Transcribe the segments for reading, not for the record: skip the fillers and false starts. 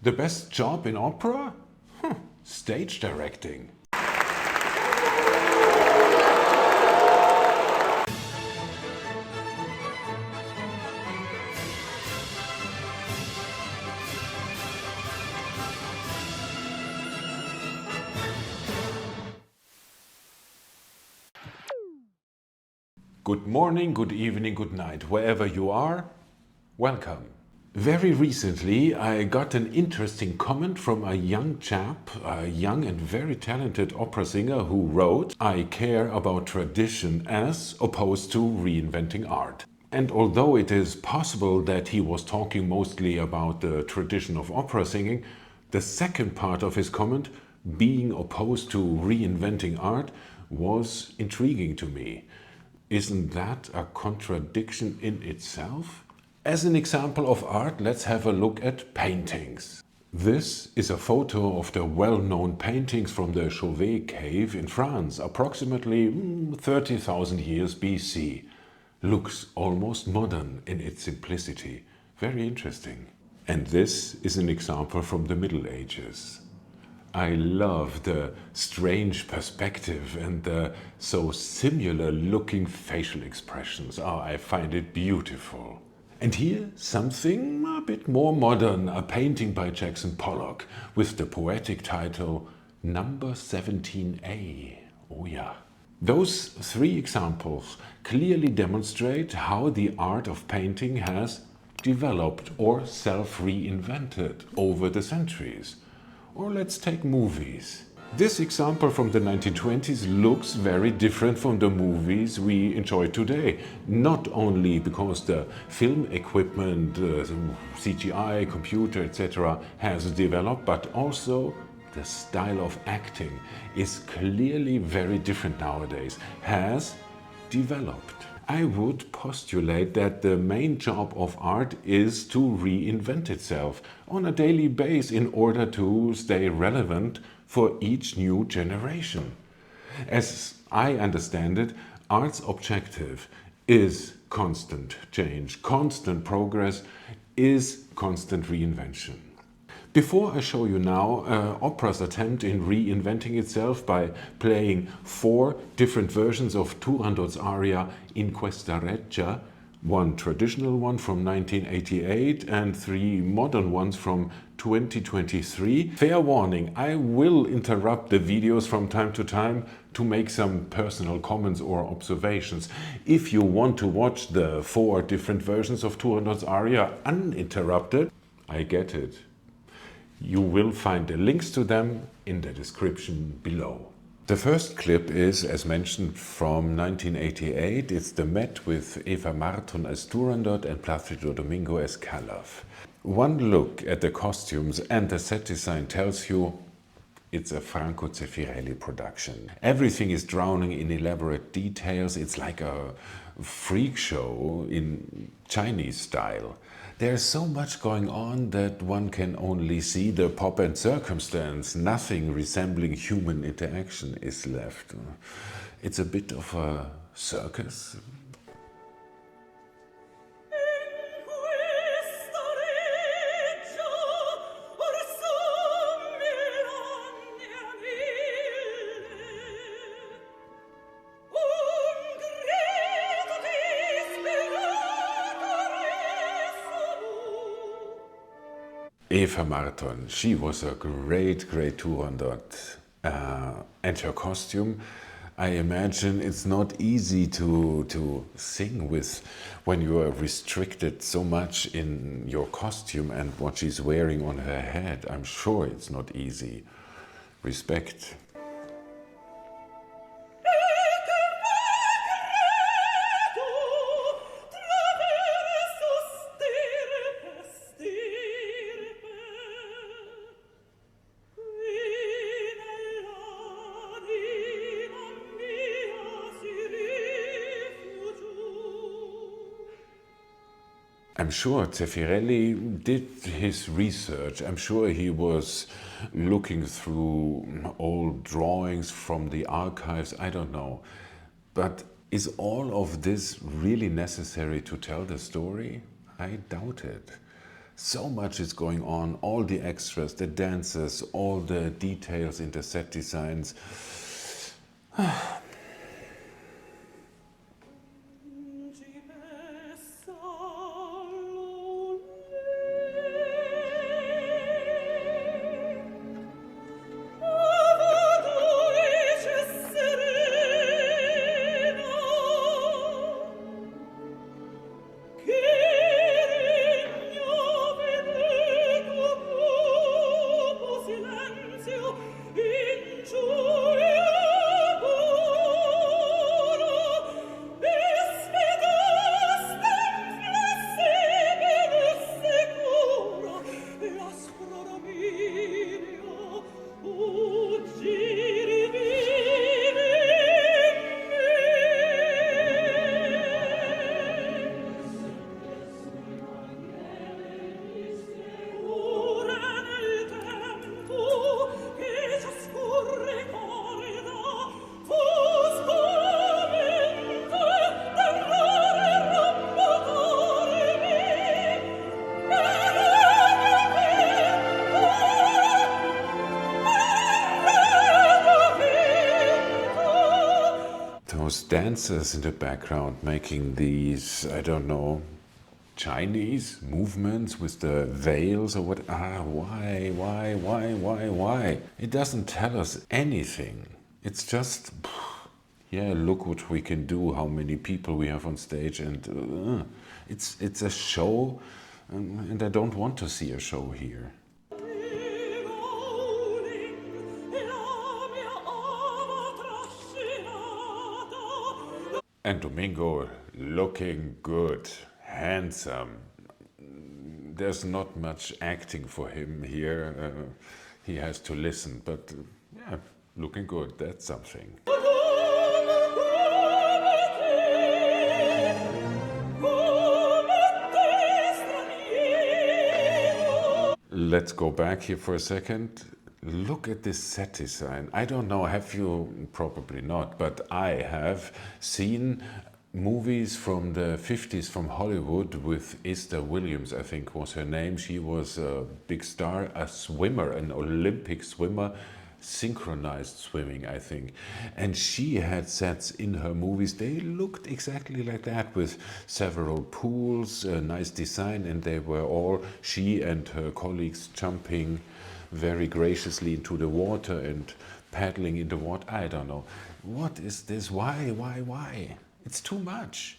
The best job in opera? Stage directing. Good morning, good evening, good night, wherever you are, welcome. Very recently I got an interesting comment from a young chap, a young and very talented opera singer who wrote, "I care about tradition as opposed to reinventing art." And although it is possible that he was talking mostly about the tradition of opera singing, the second part of his comment, being opposed to reinventing art, was intriguing to me. Isn't that a contradiction in itself? As an example of art, let's have a look at paintings. This is a photo of the well-known paintings from the Chauvet cave in France, approximately 30,000 years BC. Looks almost modern in its simplicity. Very interesting. And this is an example from the Middle Ages. I love the strange perspective and the so similar looking facial expressions. Oh, I find it beautiful. And here something a bit more modern, a painting by Jackson Pollock with the poetic title Number 17A. Oh yeah. Those three examples clearly demonstrate how the art of painting has developed or self-reinvented over the centuries. Or let's take movies. This example from the 1920s looks very different from the movies we enjoy today. Not only because the film equipment, CGI, computer, etc. has developed, but also the style of acting is clearly very different nowadays, has developed. I would postulate that the main job of art is to reinvent itself on a daily basis in order to stay relevant for each new generation. As I understand it, art's objective is constant change, constant progress, is constant reinvention. Before I show you now opera's attempt in reinventing itself by playing 4 different versions of Turandot's aria in QUESTA REGGIA, one traditional one from 1988 and 3 modern ones from 2023. Fair warning, I will interrupt the videos from time to time to make some personal comments or observations. If you want to watch the 4 different versions of Turandot's aria uninterrupted, I get it. You will find the links to them in the description below. The first clip is, as mentioned, from 1988. It's the Met with Eva Marton as Turandot and Placido Domingo as Calaf. One look at the costumes and the set design tells you it's a Franco Zeffirelli production. Everything is drowning in elaborate details. It's like a freak show in Chinese style. There's so much going on that one can only see the pop and circumstance. Nothing resembling human interaction is left. It's a bit of a circus. Eva Marton, she was a great Turandot. And her costume, I imagine it's not easy to sing with when you are restricted so much in your costume and what she's wearing on her head. I'm sure it's not easy. Respect. I'm sure Zeffirelli did his research. I'm sure he was looking through old drawings from the archives. I don't know. But is all of this really necessary to tell the story? I doubt it. So much is going on, all the extras, the dancers, all the details in the set designs. Those dancers in the background making these, I don't know, Chinese movements with the veils or what? Why? It doesn't tell us anything. It's just, yeah, look what we can do, how many people we have on stage, and it's a show, and I don't want to see a show here. And Domingo looking good, handsome. There's not much acting for him here. He has to listen, but yeah, looking good, that's something. Let's go back here for a second. Look at this set design. I don't know, have you? Probably not, but I have seen movies from the 50s from Hollywood with Esther Williams, I think was her name. She was a big star, a swimmer, an Olympic swimmer, synchronized swimming, I think. And she had sets in her movies. They looked exactly like that, with several pools, a nice design, and they were all, she and her colleagues, jumping very graciously into the water and paddling in the water. I don't know. What is this? Why? It's too much.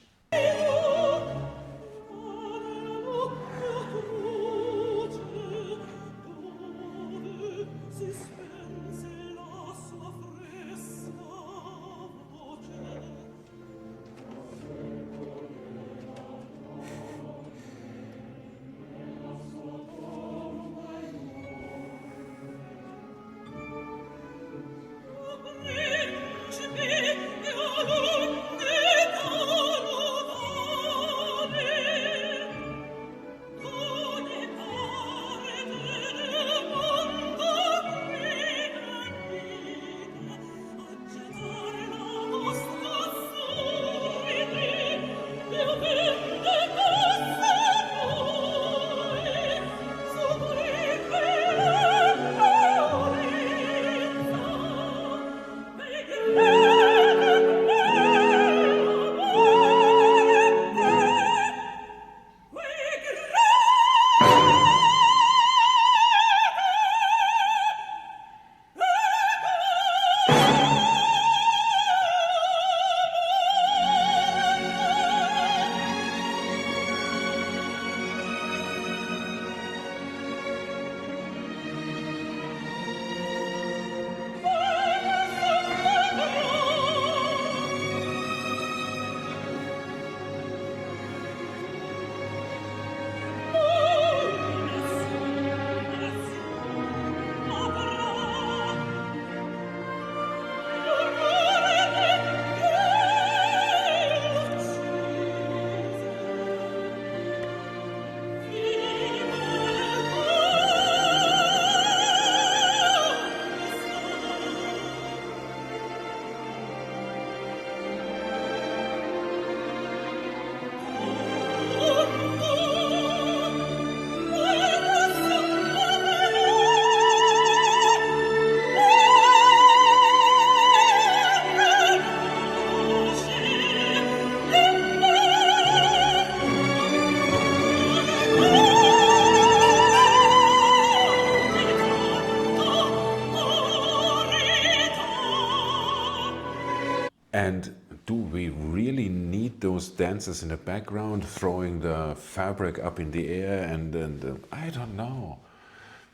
And do we really need those dancers in the background throwing the fabric up in the air and I don't know.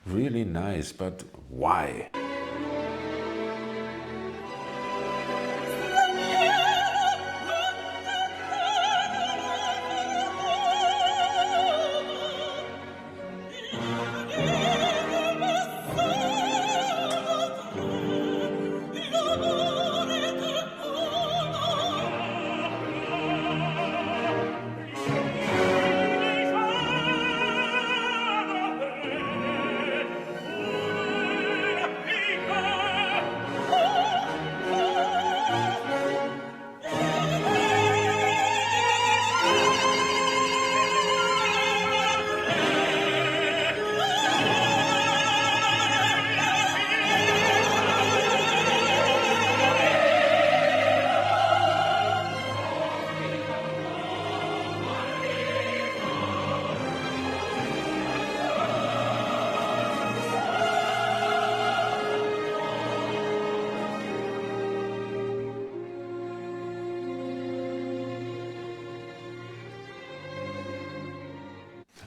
Really nice, but why?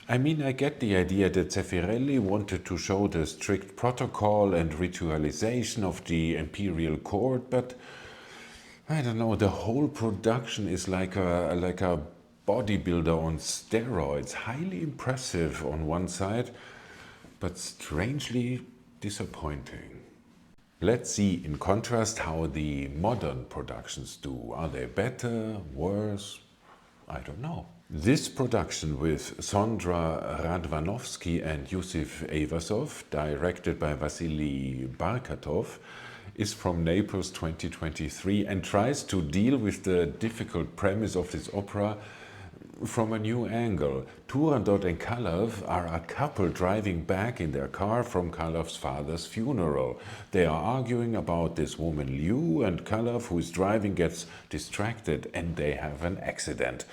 I mean, I get the idea that Zeffirelli wanted to show the strict protocol and ritualization of the imperial court, but I don't know, the whole production is like a bodybuilder on steroids, highly impressive on one side, but strangely disappointing. Let's see, in contrast, how the modern productions do. Are they better, worse? I don't know. This production with Sondra Radvanovsky and Yusuf Evasov, directed by Vasily Barkatov, is from Naples 2023 and tries to deal with the difficult premise of this opera from a new angle. Turandot and Kalev are a couple driving back in their car from Kalev's father's funeral. They are arguing about this woman Liu, and Kalev, who is driving, gets distracted and they have an accident.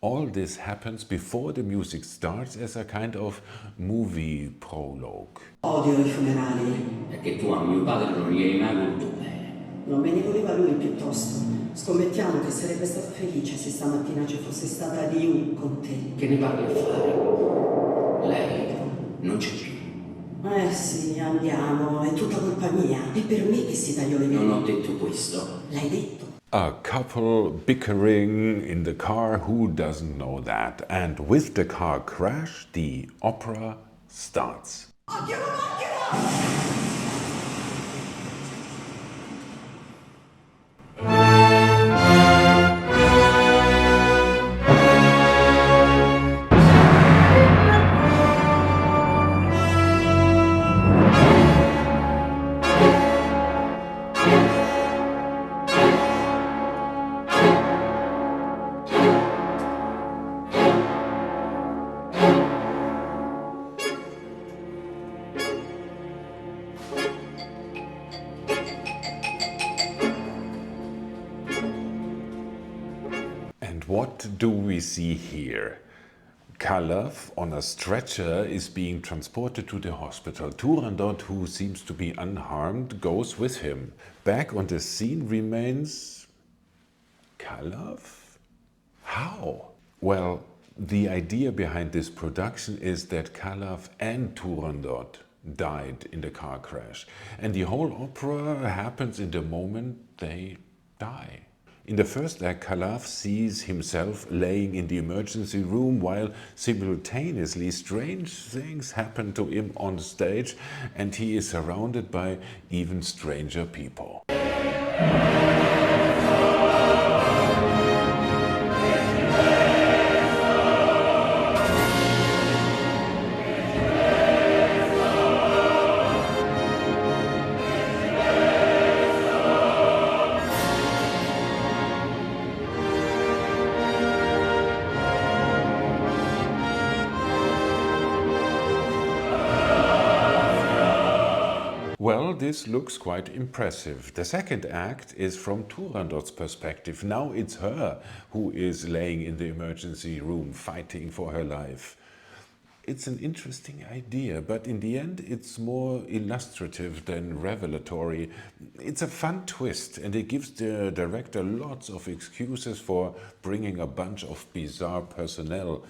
All this happens before the music starts as a kind of movie prologue. Odio I funerali. È che tu a mio padre non gli hai mai voluto bene. Non me ne voleva lui piuttosto. Scommettiamo che sarebbe stato felice se stamattina ci fosse stata Liu con te. Che ne parli a fare? Lei non c'è più. Sì, andiamo, è tutta colpa mia. È per me che si tagliò le vene. Non ho detto questo. L'hai detto. A couple bickering in the car, who doesn't know that? And with the car crash, the opera starts. What do we see here? Kalev, on a stretcher, is being transported to the hospital. Turandot, who seems to be unharmed, goes with him. Back on the scene remains Kalev? How? Well, the idea behind this production is that Kalev and Turandot died in the car crash. And the whole opera happens in the moment they die. In the first act, Kalev sees himself laying in the emergency room while simultaneously strange things happen to him on stage and he is surrounded by even stranger people. Well, this looks quite impressive. The second act is from Turandot's perspective. Now it's her who is laying in the emergency room fighting for her life. It's an interesting idea, but in the end it's more illustrative than revelatory. It's a fun twist, and it gives the director lots of excuses for bringing a bunch of bizarre personnel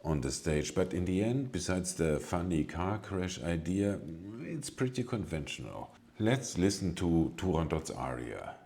on the stage. But in the end, besides the funny car crash idea, it's pretty conventional. Let's listen to Turandot's aria.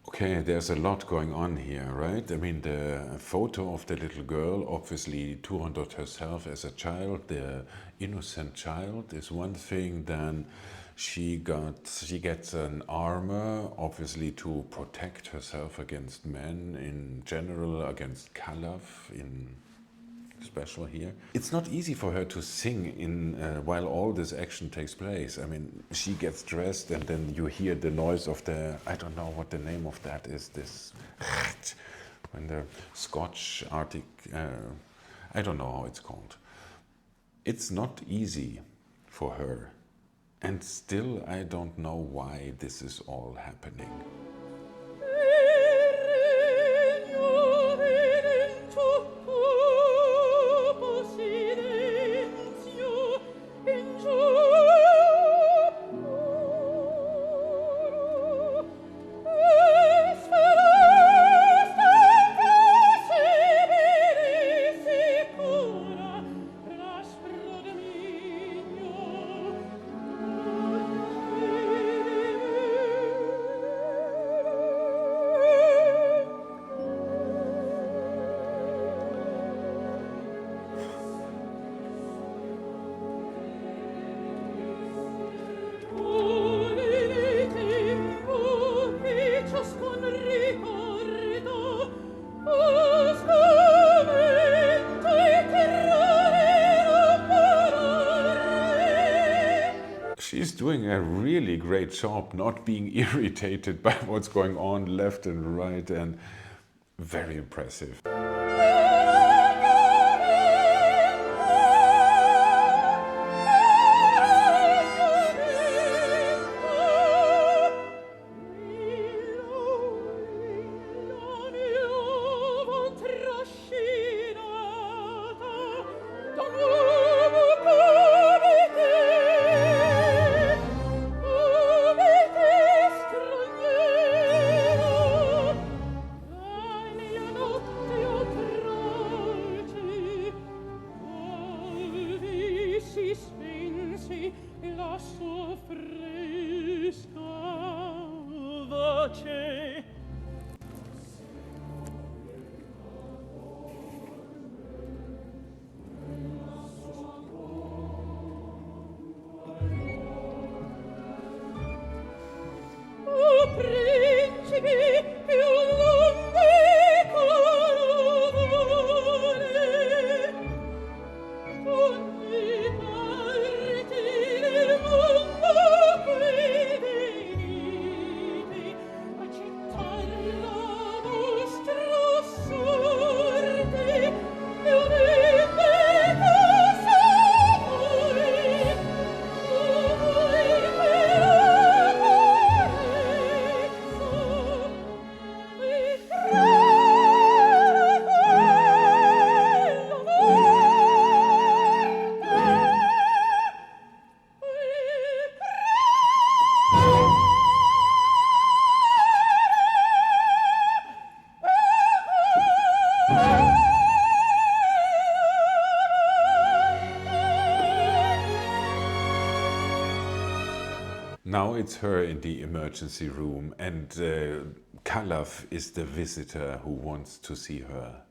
Okay, there's a lot going on here, right? I mean, the photo of the little girl, obviously Turandot herself as a child, the innocent child is one thing. Then she gets an armor, obviously to protect herself against men in general, against Kalaf in special here. It's not easy for her to sing in while all this action takes place. I mean, she gets dressed and then you hear the noise of the, I don't know what the name of that is, this when the Scotch Arctic, I don't know how it's called. It's not easy for her, and still I don't know why this is all happening. She's doing a really great job not being irritated by what's going on left and right, and very impressive. Città Now it's her in the emergency room, and Kalev is the visitor who wants to see her.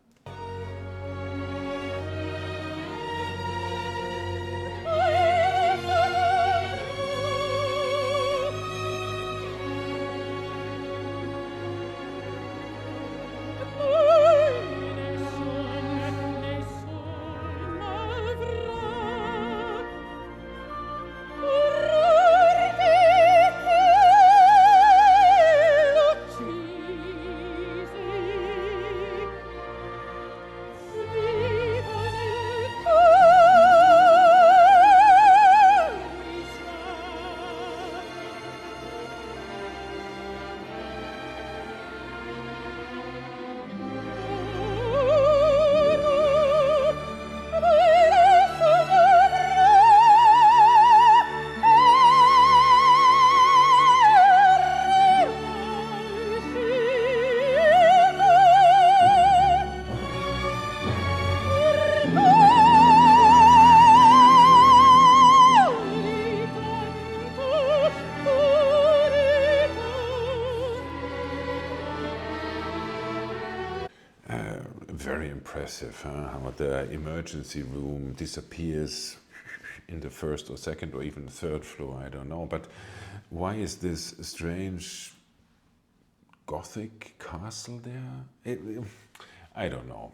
Very impressive, huh? How the emergency room disappears in the first or second or even third floor, I don't know. But why is this strange Gothic castle there? I don't know.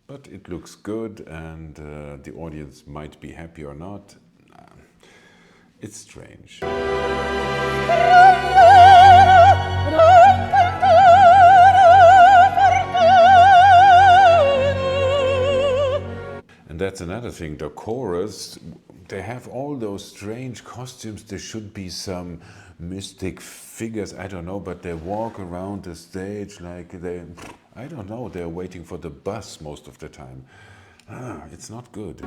But it looks good, and the audience might be happy or not. It's strange. That's another thing, the chorus, they have all those strange costumes. There should be some mystic figures, I don't know, but they walk around the stage like I don't know, they're waiting for the bus most of the time. It's not good.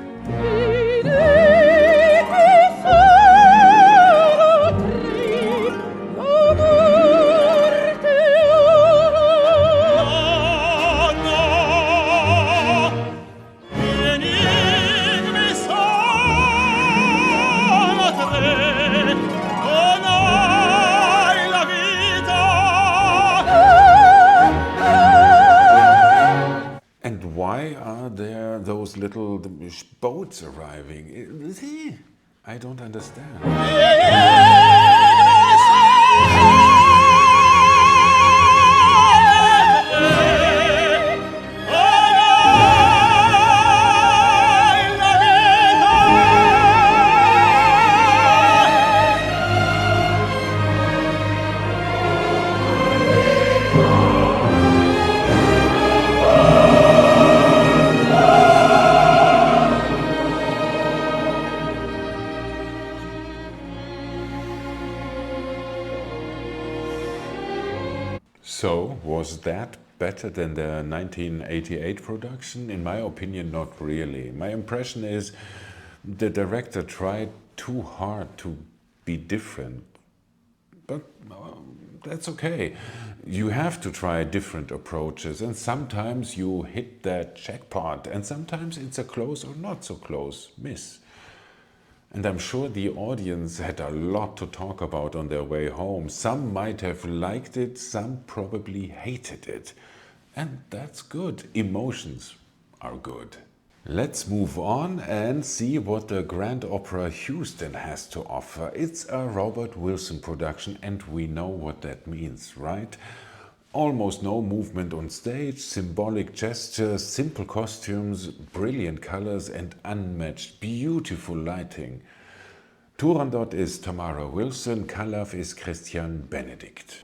Why are there those little boats arriving? I don't understand. So, was that better than the 1988 production? In my opinion, not really. My impression is the director tried too hard to be different. But that's okay. You have to try different approaches, and sometimes you hit that jackpot, and sometimes it's a close or not so close miss. And I'm sure the audience had a lot to talk about on their way home. Some might have liked it, some probably hated it. And that's good. Emotions are good. Let's move on and see what the Grand Opera Houston has to offer. It's a Robert Wilson production, and we know what that means, right? Almost no movement on stage, symbolic gestures, simple costumes, brilliant colors and unmatched, beautiful lighting. Turandot is Tamara Wilson, Kalev is Christian Benedict.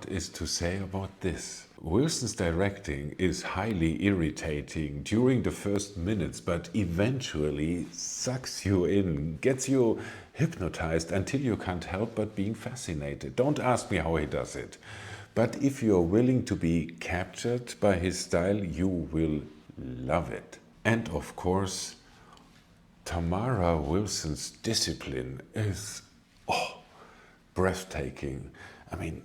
what is to say about this? Wilson's directing is highly irritating during the first minutes, but eventually sucks you in, gets you hypnotized until you can't help but being fascinated. Don't ask me how he does it. But if you're willing to be captured by his style, you will love it. And of course, Tamara Wilson's discipline is breathtaking. I mean,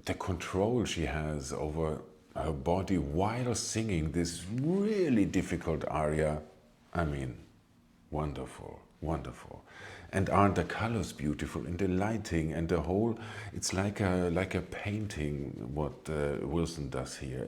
the control she has over her body while singing this really difficult aria, I mean, wonderful, wonderful. And aren't the colors beautiful, and the lighting and the whole, it's like a painting what Wilson does here.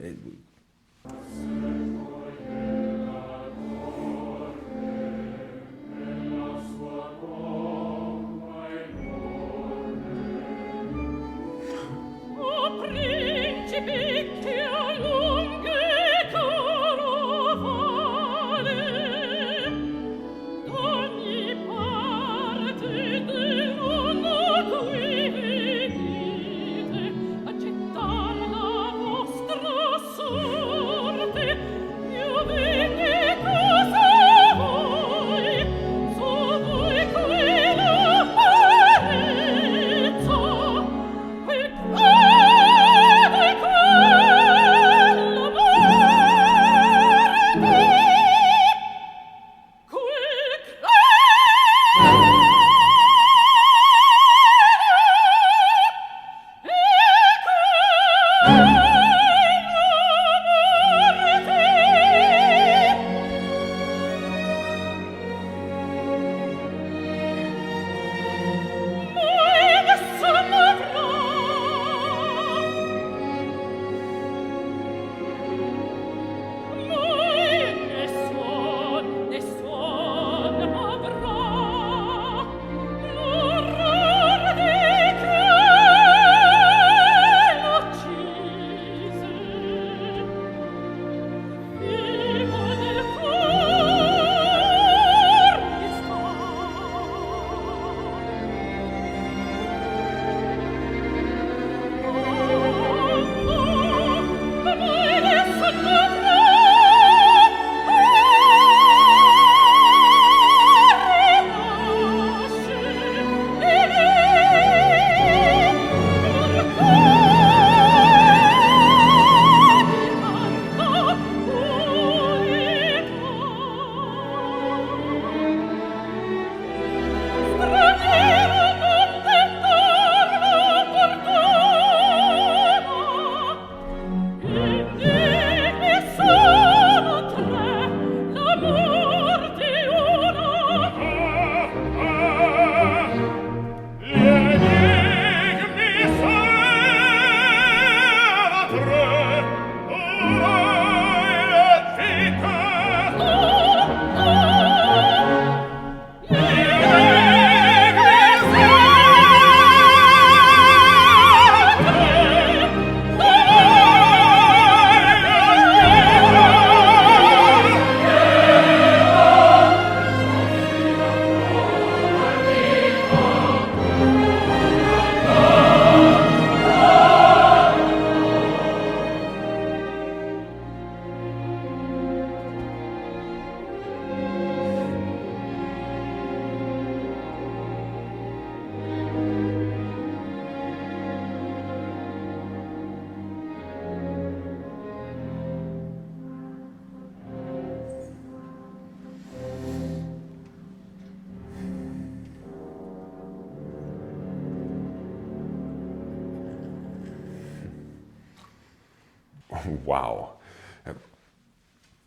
Wow.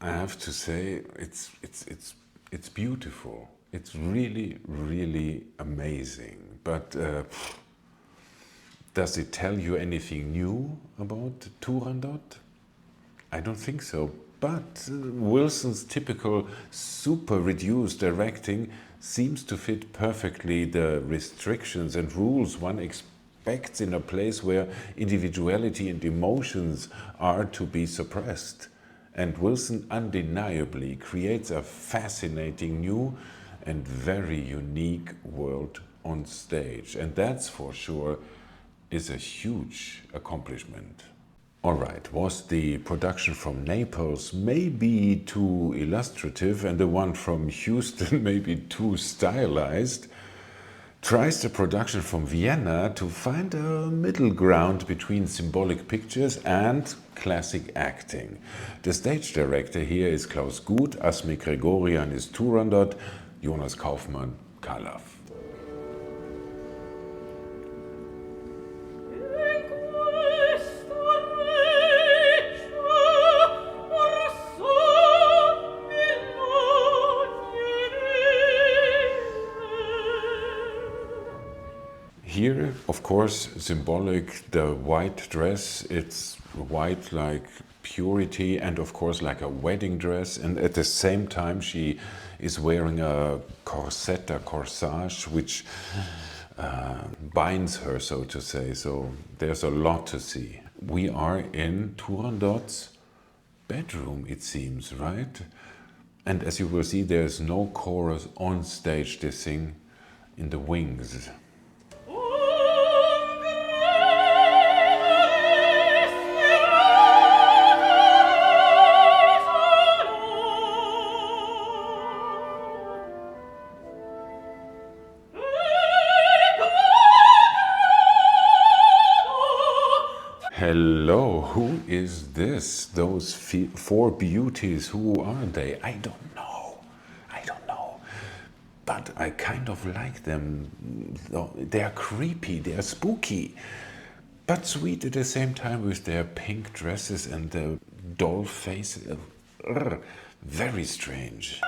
I have to say, it's beautiful. It's really, really amazing. But does it tell you anything new about Turandot? I don't think so. But Wilson's typical super reduced directing seems to fit perfectly the restrictions and rules one expects in a place where individuality and emotions are to be suppressed. And Wilson undeniably creates a fascinating new and very unique world on stage. And that's for sure is a huge accomplishment. Alright, was the production from Naples maybe too illustrative and the one from Houston maybe too stylized? Tries the production from Vienna to find a middle ground between symbolic pictures and classic acting. The stage director here is Klaus Gut, Asmik Grigorian is Turandot, Jonas Kaufmann, Kalaf. Here, of course, symbolic, the white dress, it's white like purity and of course like a wedding dress, and at the same time she is wearing a corset, a corsage, which binds her, so to say, so there's a lot to see. We are in Turandot's bedroom, it seems, right? And as you will see, there's no chorus on stage, they sing in the wings. Hello, who is this? Those four beauties, who are they? I don't know. But I kind of like them. They are creepy, they are spooky, but sweet at the same time with their pink dresses and the doll faces. Very strange.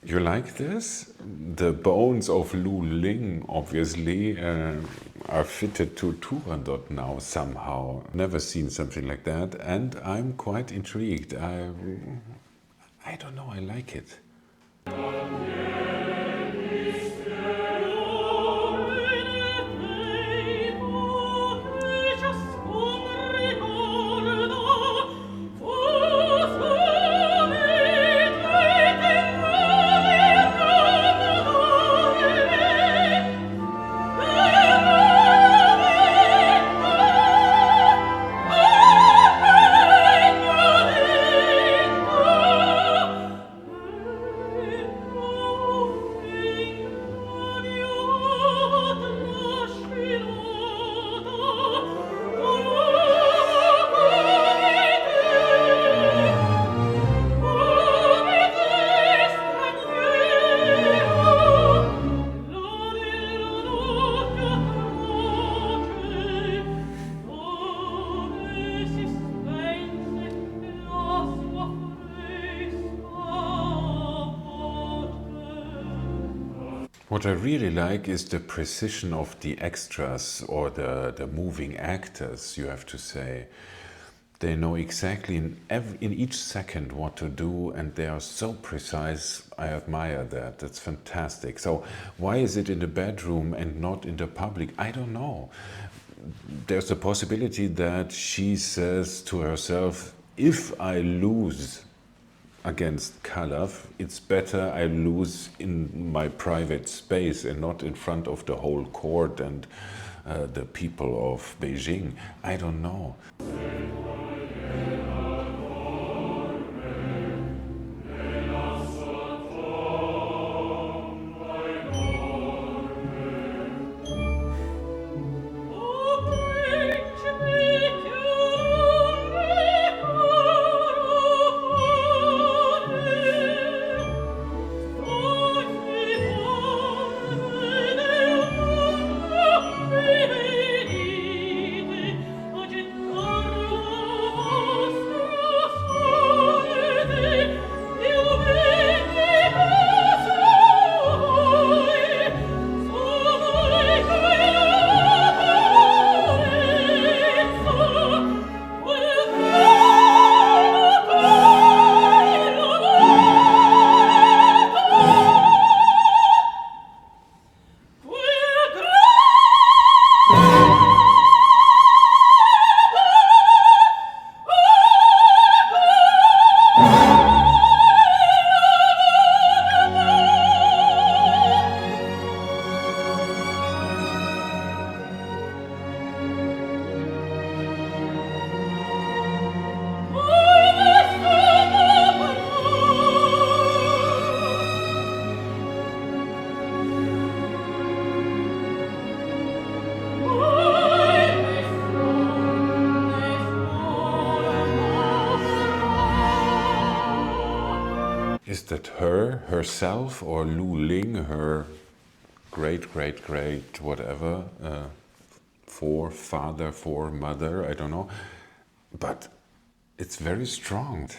You like this? The bones of Lu Ling, obviously, are fitted to Turandot now somehow. Never seen something like that, and I'm quite intrigued. I don't know, I like it. What I really like is the precision of the extras or the moving actors, you have to say. They know exactly in each second what to do, and they are so precise. I admire that. That's fantastic. So why is it in the bedroom and not in the public? I don't know. There's a possibility that she says to herself, if I lose against Khalaf, it's better I lose in my private space and not in front of the whole court and the people of Beijing. I don't know. Is that her, herself, or Lu Ling, her great, great, great, whatever, forefather, foremother, I don't know. But it's very strong.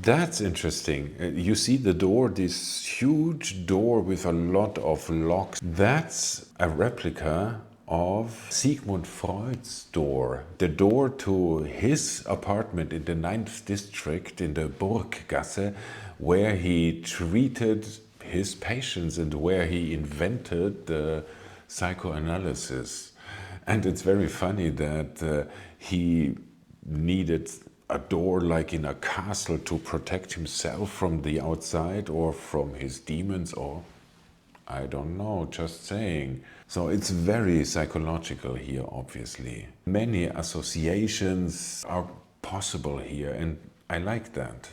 That's interesting. You see the door, this huge door with a lot of locks. That's a replica of Sigmund Freud's door. The door to his apartment in the 9th district in the Burggasse, where he treated his patients and where he invented the psychoanalysis. And it's very funny that he needed a door like in a castle to protect himself from the outside or from his demons, or I don't know, just saying. So it's very psychological here, obviously. Many associations are possible here, and I like that.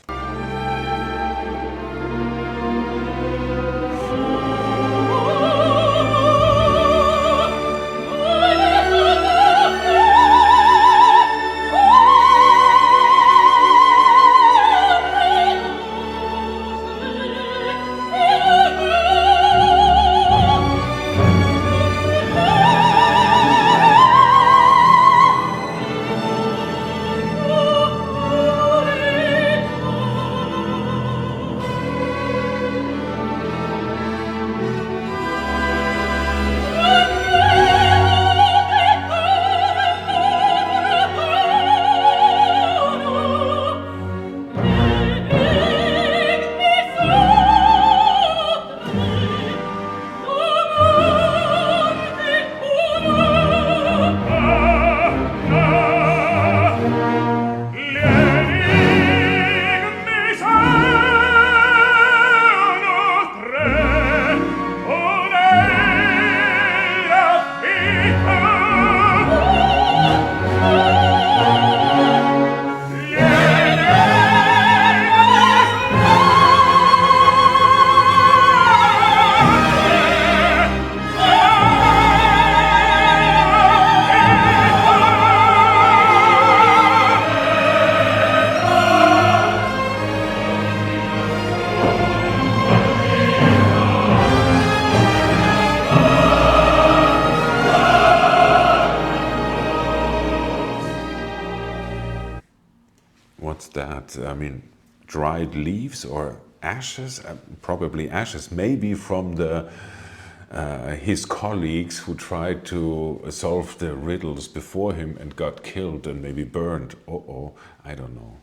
What's that? I mean, dried leaves or ashes? Probably ashes, maybe from the his colleagues who tried to solve the riddles before him and got killed and maybe burned. Uh-oh, I don't know.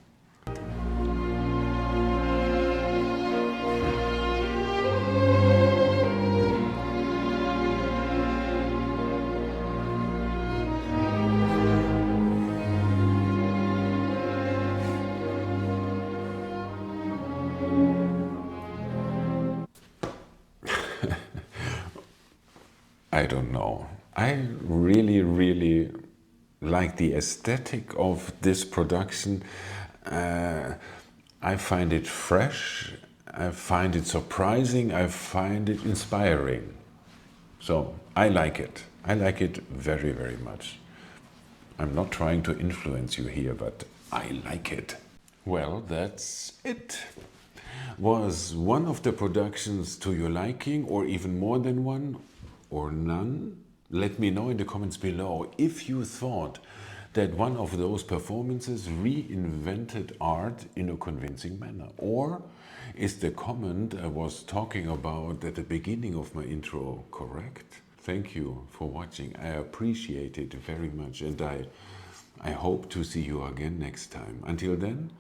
I don't know. I really like the aesthetic of this production. I find it fresh, I find it surprising, I find it inspiring. So I like it. I like it very much. I'm not trying to influence you here, but I like it. Well, that's it. Was one of the productions to your liking, or even more than one, or none? Let me know in the comments below if you thought that one of those performances reinvented art in a convincing manner. Or is the comment I was talking about at the beginning of my intro correct? Thank you for watching. I appreciate it very much, and I hope to see you again next time. Until then,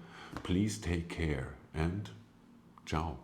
please take care and ciao.